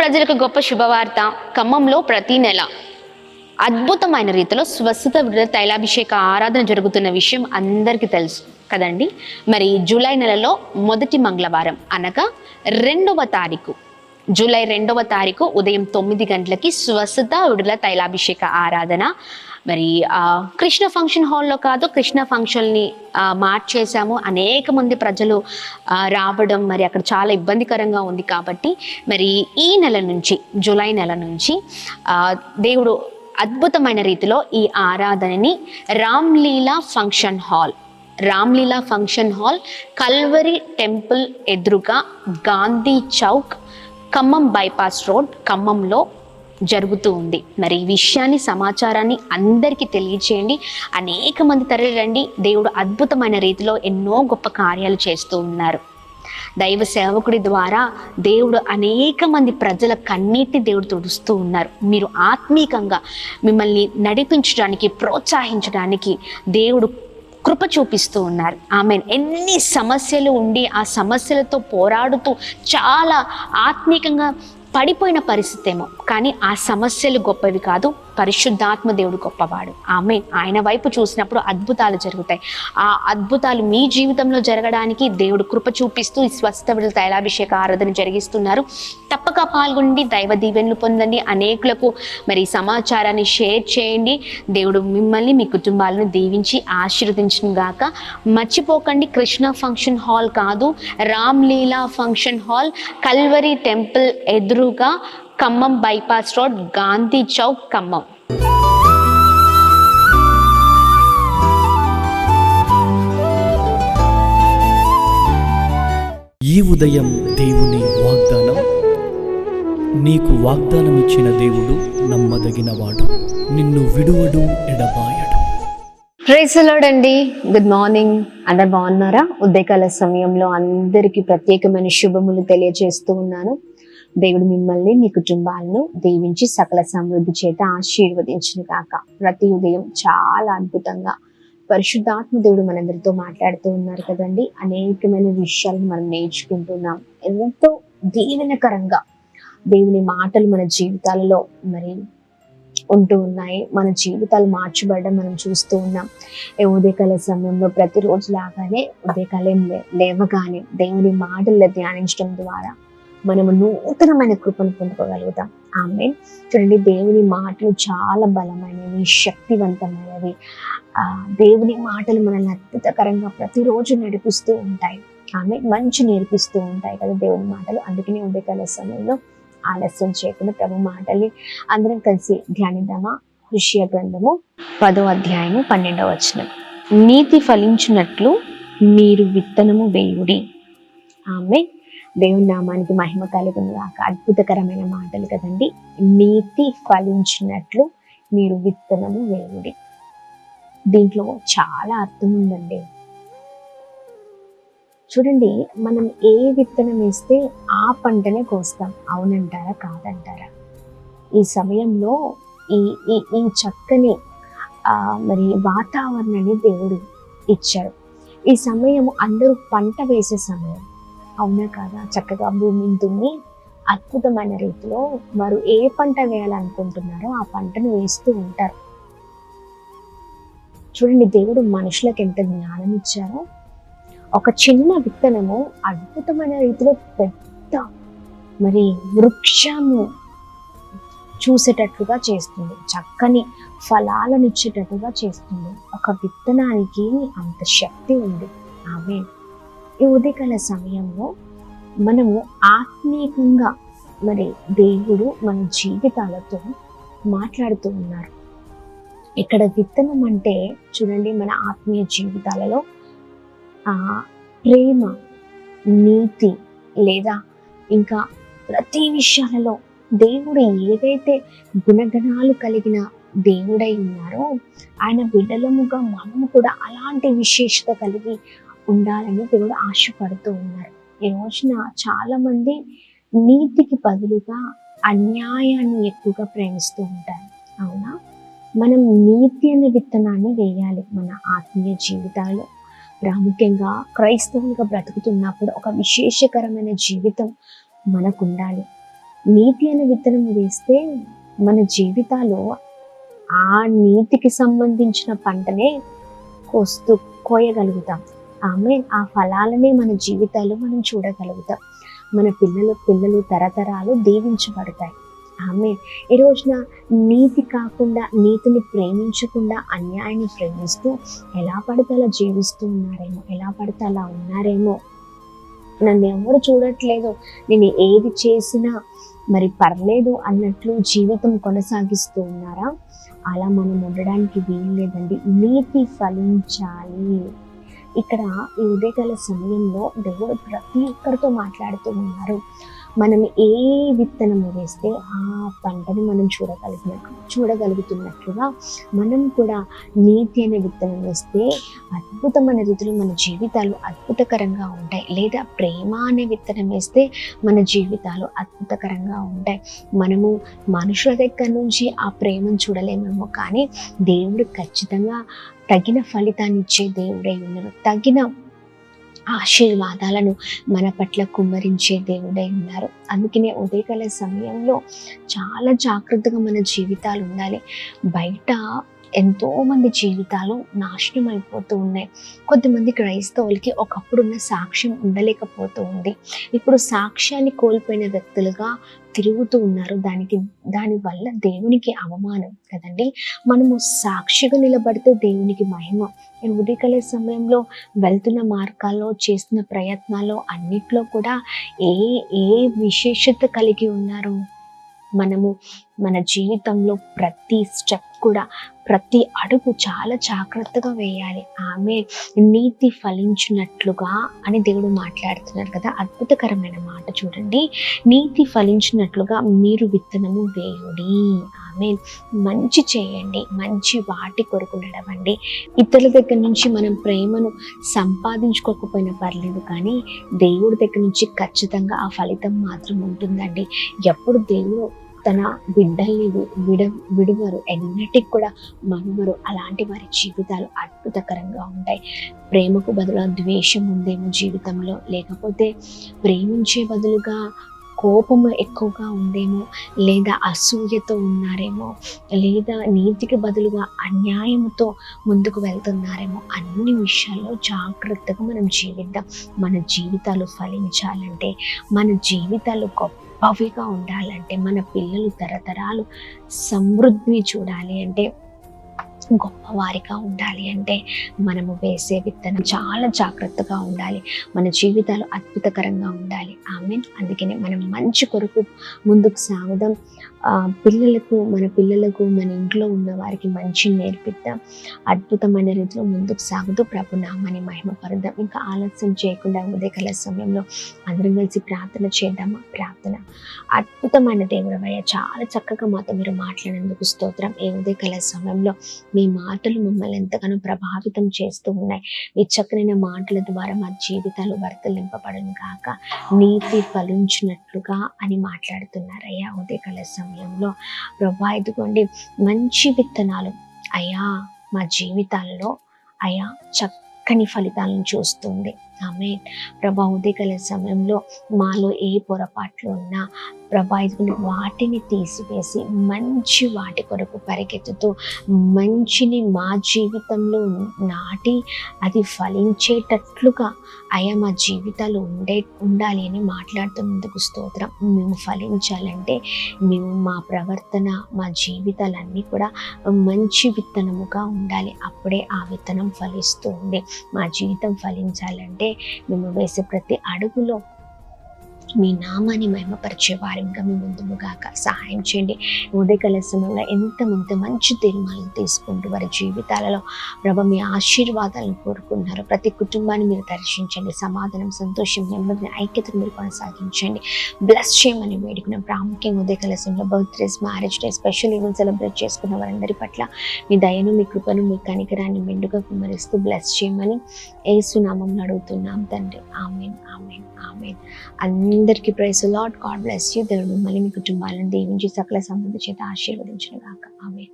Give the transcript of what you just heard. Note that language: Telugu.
ప్రజలకు గొప్ప శుభవార్త. ఖమ్మంలో ప్రతి నెల అద్భుతమైన రీతిలో స్వస్థత విడుదల తైలాభిషేక ఆరాధన జరుగుతున్న విషయం అందరికీ తెలుసు కదండి. మరి జూలై నెలలో మొదటి మంగళవారం అనగా 2వ తారీఖు, జూలై 2వ తారీఖు ఉదయం 9 గంటలకి స్వస్థత విడుదల తైలాభిషేక ఆరాధన. మరి కృష్ణ ఫంక్షన్ హాల్లో కాదు, కృష్ణ ఫంక్షన్ని మార్చేసాము. అనేక మంది ప్రజలు రావడం మరి అక్కడ చాలా ఇబ్బందికరంగా ఉంది. కాబట్టి మరి ఈ నెల నుంచి, జూలై నెల నుంచి దేవుడు అద్భుతమైన రీతిలో ఈ ఆరాధనని Ramlila function hall, Calvary temple ఎదురుగా గాంధీ చౌక్, ఖమ్మం బైపాస్ రోడ్, ఖమ్మంలో జరుగుతూ ఉంది. మరి ఈ విషయాన్ని, సమాచారాన్ని అందరికీ తెలియచేయండి. అనేక మంది తరలి రండి. దేవుడు అద్భుతమైన రీతిలో ఎన్నో గొప్ప కార్యాలు చేస్తూ ఉన్నారు. దైవ సేవకుడి ద్వారా దేవుడు అనేక మంది ప్రజల కన్నీటిని దేవుడు తుడుస్తూ ఉన్నారు. మీరు ఆత్మీకంగా మిమ్మల్ని నడిపించడానికి, ప్రోత్సహించడానికి దేవుడు కృప చూపిస్తూ ఉన్నారు. ఆమెన్. ఎన్ని సమస్యలు ఉండి ఆ సమస్యలతో పోరాడుతూ చాలా ఆత్మీకంగా పడిపోయిన పరిస్థితి ఏమో, కానీ ఆ సమస్యలు గొప్పవి కాదు, పరిశుద్ధాత్మ దేవుడు గొప్పవాడు. ఆమెన్. ఆయన వైపు చూసినప్పుడు అద్భుతాలు జరుగుతాయి. ఆ అద్భుతాలు మీ జీవితంలో జరగడానికి దేవుడు కృప చూపిస్తూ ఈ స్వస్థ విడుదల తైలాభిషేక ఆరాధన జరిగిస్తున్నారు. తప్పక పాల్గొండి, దైవ దీవెనలు పొందండి. అనేకులకు మరి సమాచారాన్ని షేర్ చేయండి. దేవుడు మిమ్మల్ని, మీ కుటుంబాలను దీవించి ఆశీర్వదించును గాక. మర్చిపోకండి, కృష్ణ ఫంక్షన్ హాల్ కాదు, Ramlila function hall, Calvary temple ఎదురుగా, ఖమ్మం బైపాస్ రోడ్, గాంధీ చౌక్, ఖమ్మం. ఈ ఉదయం దేవుని వాగ్దానం. నీకు వాగ్దానం ఇచ్చిన దేవుడు నమ్మదగినవాడు, నిన్ను విడువడు, ఎడబాయడు. ప్రైజ్ ది లార్డ్ అండి. Good morning. అందరు బాగున్నారా? ఉదయకాల సమయంలో అందరికీ ప్రత్యేకమైన శుభములు తెలియజేస్తూ ఉన్నాను. దేవుడు మిమ్మల్ని, మీ కుటుంబాలను దీవించి సకల సమృద్ధి చేత ఆశీర్వదించును గాక. ప్రతి ఉదయం చాలా అద్భుతంగా పరిశుద్ధాత్మ దేవుడు మనందరితో మాట్లాడుతూ ఉన్నారు కదండి. అనేకమైన విషయాలను మనం నేర్చుకుంటున్నాం. ఎంతో దీవెనకరంగా దేవుని మాటలు మన జీవితాలలో మరి ఉంటూ ఉన్నాయి. మన జీవితాలు మార్చబడడం మనం చూస్తూ ఉన్నాం. ఉదయకాల సమయంలో ప్రతిరోజు లాగానే ఉదయకాలం లేవగానే దేవుని మాటల్లో ధ్యానించడం ద్వారా మనము నూతనమైన కృపను పొందుకోగలుగుతాం. ఆమేన్. చూడండి, దేవుని మాటలు చాలా బలమైనవి, శక్తివంతమైనవి. దేవుని మాటలు మనల్ని అద్భుతకరంగా ప్రతిరోజు నడిపిస్తూ ఉంటాయి. ఆమె మంచి నేర్పిస్తూ ఉంటాయి కదా దేవుని మాటలు. అందుకనే ఉదయకాల సమయంలో ఆలస్యం చేయకుండా ప్రభు మాటల్ని అందరం కలిసి ధ్యానిద్దామా? హోషేయ గ్రంథము 10వ అధ్యాయము 12వ వచనం. నీతి ఫలించినట్లు మీరు విత్తనము వేయుడి. ఆమె. దేవుని నామానికి మహిమ కలుగును గాక. అద్భుతకరమైన మాటలు కదండి. నీతి ఫలించినట్లు మీరు విత్తనము వేయుడి. దీంట్లో చాలా అర్థం ఉందండి. చూడండి, మనం ఏ విత్తనం వేస్తే ఆ పంటనే కోస్తాం. అవునంటారా, కాదంటారా? ఈ సమయంలో ఈ చక్కని మరి వాతావరణాన్ని దేవుడు ఇచ్చారు. ఈ సమయం అందరూ పంట వేసే సమయం. అవునా కాదా? చక్కగా భూమిని దున్ని అద్భుతమైన రీతిలో వారు ఏ పంట వేయాలనుకుంటున్నారో ఆ పంటను వేస్తూ ఉంటారు. చూడండి, దేవుడు మనుషులకు ఎంత జ్ఞానం ఇచ్చారో. ఒక చిన్న విత్తనము అద్భుతమైన రీతిలో పెద్ద మరి వృక్షము చూసేటట్లుగా చేస్తుంది, చక్కని ఫలాలను ఇచ్చేటట్టుగా చేస్తుంది. ఒక విత్తనానికి అంత శక్తి ఉంది. ఆమె. ఈ ఉదయకాల సమయంలో మనము ఆత్మీయంగా మరి దేవుడు మన జీవితాలతో మాట్లాడుతూ ఉన్నారు. ఇక్కడ విత్తనం అంటే చూడండి, మన ఆత్మీయ జీవితాలలో ప్రేమ, నీతి లేదా ఇంకా ప్రతి విషయాలలో దేవుడు ఏదైతే గుణగణాలు కలిగిన దేవుడై ఉన్నారో ఆయన బిడ్డలముగా మనము కూడా అలాంటి విశేషత కలిగి ఉండాలని దేవుడు ఆశపడుతూ ఉన్నారు. ఈ రోజున చాలా మంది నీతికి బదులుగా అన్యాయాన్ని ఎక్కువగా ప్రేమిస్తూ ఉంటారు. అవునా? మనం నీతి అనే విత్తనాన్ని వేయాలి మన ఆత్మీయ జీవితాల్లో. ప్రాముఖ్యంగా క్రైస్తవులుగా బ్రతుకుతున్నప్పుడు ఒక విశేషకరమైన జీవితం మనకు ఉండాలి. నీతి అనే విత్తనం వేస్తే మన జీవితాలు ఆ నీతికి సంబంధించిన పంటనే కోయగలుగుతాం. ఆ ఫలాలనే మన జీవితాల్లో మనం చూడగలుగుతాం. మన పిల్లలు తరతరాలు దీవించబడతాయి. ఈ రోజున నీతి కాకుండా, నీతిని ప్రేమించకుండా అన్యాయాన్ని ప్రేమిస్తూ ఎలా పడితే అలా జీవిస్తూ ఉన్నారేమో, ఎలా పడితే అలా ఉన్నారేమో, నన్ను ఎవరు చూడట్లేదు, నేను ఏది చేసినా మరి పర్లేదు అన్నట్లు జీవితం కొనసాగిస్తూ ఉన్నారా? అలా మనం ఉండడానికి వీలు లేదండి. నీతి ఫలించాలి. ఇక్కడ ఈ ఉదయకాల సమయంలో దేవుడు ప్రతి ఒక్కరితో మాట్లాడుతూ ఉన్నారు. మనం ఏ విత్తనము వేస్తే ఆ పంటని మనం చూడగలుగుతున్నట్లుగా మనం కూడా నీతి అనే విత్తనం వేస్తే అద్భుతమైన రీతిలో మన జీవితాలు అద్భుతకరంగా ఉంటాయి. లేదా ప్రేమ అనే విత్తనం వేస్తే మన జీవితాలు అద్భుతకరంగా ఉంటాయి. మనము మనుషుల దగ్గర నుంచి ఆ ప్రేమను చూడలేమేమో, కానీ దేవుడు ఖచ్చితంగా తగిన ఫలితాన్ని ఇచ్చే దేవుడై ఉన్నారు. తగిన ఆశీర్వాదాలను మన పట్ల కుమ్మరించే దేవుడై ఉన్నారు. అందుకనే ఉదయకాల సమయంలో చాలా జాగ్రత్తగా మన జీవితాలు ఉండాలి. బయట ఎంతో మంది జీవితాలు నాశనం అయిపోతూ ఉన్నాయి. కొద్దిమంది క్రైస్తవులకి ఒకప్పుడున్న సాక్ష్యం ఉండలేకపోతూ ఉంది. ఇప్పుడు సాక్ష్యాన్ని కోల్పోయిన వ్యక్తులుగా తిరుగుతూ ఉన్నారు. దానివల్ల దేవునికి అవమానం కదండి. మనము సాక్షిగా నిలబడితే దేవునికి మహిమ. ఉదయకాల సమయంలో వెళ్తున్న మార్గాల్లో, చేస్తున్న ప్రయత్నాల్లో అన్నిట్లో కూడా ఏ విశేషత కలిగి ఉన్నారు? మనము మన జీవితంలో ప్రతి స్టెప్ కూడా, ప్రతి అడుగు చాలా జాగ్రత్తగా వేయాలి. నీతి ఫలించినట్లుగా అని దేవుడు మాట్లాడుతున్నారు కదా, అద్భుతకరమైన మాట చూడండి. నీతి ఫలించినట్లుగా మీరు విత్తనము వేయుడి. మంచి చేయండి, మంచి వాటి కొరకు నడవండి. ఇతరుల దగ్గర నుంచి మనం ప్రేమను సంపాదించుకోకపోయినా పర్లేదు, కానీ దేవుడి దగ్గర నుంచి ఖచ్చితంగా ఆ ఫలితం మాత్రం ఉంటుందండి. ఎప్పుడు దేవుడు తన బిడ్డల్ని విడువరు, ఎన్నటికి కూడా మనువరు. అలాంటి వారి జీవితాలు అద్భుతకరంగా ఉంటాయి. ప్రేమకు బదులుగా ద్వేషం ఉందేమో జీవితంలో, లేకపోతే ప్రేమించే బదులుగా కోపము ఎక్కువగా ఉందేమో, లేదా అసూయతో ఉన్నారేమో, లేదా నీతికి బదులుగా అన్యాయంతో ముందుకు వెళ్తున్నారేమో. అన్ని విషయాల్లో జాగ్రత్తగా మనం జీవిద్దాం. మన జీవితాలు ఫలించాలంటే, మన జీవితాలు గొప్పవిగా ఉండాలంటే, మన పిల్లలు తరతరాలు సమృద్ధిని చూడాలి అంటే, గొప్పవారిగా ఉండాలి అంటే, మనము వేసే విత్తనం చాలా జాగ్రత్తగా ఉండాలి. మన జీవితాలు అద్భుతకరంగా ఉండాలి. అందుకనే మనం మంచి కొరకు ముందుకు సాగుదాం. మన పిల్లలకు మన ఇంట్లో ఉన్న వారికి మంచి నేర్పిద్దాం. అద్భుతమైన రీతిలో ముందుకు సాగుతూ ప్రభు నామాన్ని మహిమపరుద్దాం. ఇంకా ఆలస్యం చేయకుండా ఉదయకాల సమయంలో అందరం కలిసి ప్రార్థన చేద్దామా? ప్రార్థన. అద్భుతమైన దేవుడవయ్య, చాలా చక్కగా మాతో మీరు మాట్లాడినందుకు స్తోత్రం. ఈ ఉదయకాల సమయంలో మీ మాటలు మమ్మల్ని ఎంతగానో ప్రభావితం చేస్తూ ఉన్నాయి. మీ చక్కనైన మాటల ద్వారా మా జీవితాలు వర్తలింపబడును కాక, నీతి ఫలించినట్లుగా అని మాట్లాడుతున్నారయ్యా. ఉదయకాల సమయంలో ప్రభా, ఇదిగోండి మంచి విత్తనాలు అయ్యా మా జీవితాల్లో అయ్యా చక్కని ఫలితాలను చూస్తుంది. ప్రభా, ఉదయకాల సమయంలో మాలో ఏ పొరపాట్లు ఉన్నా ప్రభా, వాటిని తీసివేసి మంచి వాటి కొరకు పరిగెత్తుతూ మంచిని మా జీవితంలో నాటి అది ఫలించేటట్లుగా అయా మా జీవితాలు ఉండాలి అని మాట్లాడుతున్నందుకు స్తోత్రం. మేము ఫలించాలంటే మేము మా ప్రవర్తన, మా జీవితాలన్నీ కూడా మంచి విత్తనముగా ఉండాలి. అప్పుడే ఆ విత్తనం ఫలిస్తూ ఉంది. మా జీవితం ఫలించాలంటే మేము వేసే ప్రతి అడుగులో మీ నామాన్ని మహిమపరిచే వారిగా మీ ముందుగాక సహాయం చేయండి. ఉదయకాల సమయంలో ఎంతమంది మంచి తీర్మానాలు తీసుకుంటూ వారి జీవితాలలో ప్రభు మీ ఆశీర్వాదాలను కోరుకుంటున్నారు. ప్రతి కుటుంబాన్ని మీరు దర్శించండి. సమాధానం, సంతోషం, నెమ్మదిని, ఐక్యతను మీరు కొనసాగించండి. బ్లెస్ చేయమని వేడుకున్న ప్రాముఖ్యంగా ఉదయకాల సమయంలో birthdays, marriage day, special event celebrate చేసుకున్న వారందరి పట్ల మీ దయను, మీ కృపను, మీ కనికరాన్ని మెండుగా కుమ్మరిస్తూ బ్లెస్ చేయమని యేసు నామములో అడుగుతున్నాం తండ్రి. ఆమేన్, ఆమేన్, ఆమేన్. అందరికీ praise the Lord. God bless you. దేవుడు మిమ్మల్ని, మీ కుటుంబాలను దీవించి సకల సమృద్ధి చేత ఆశీర్వదించును గాక. ఆమేన్.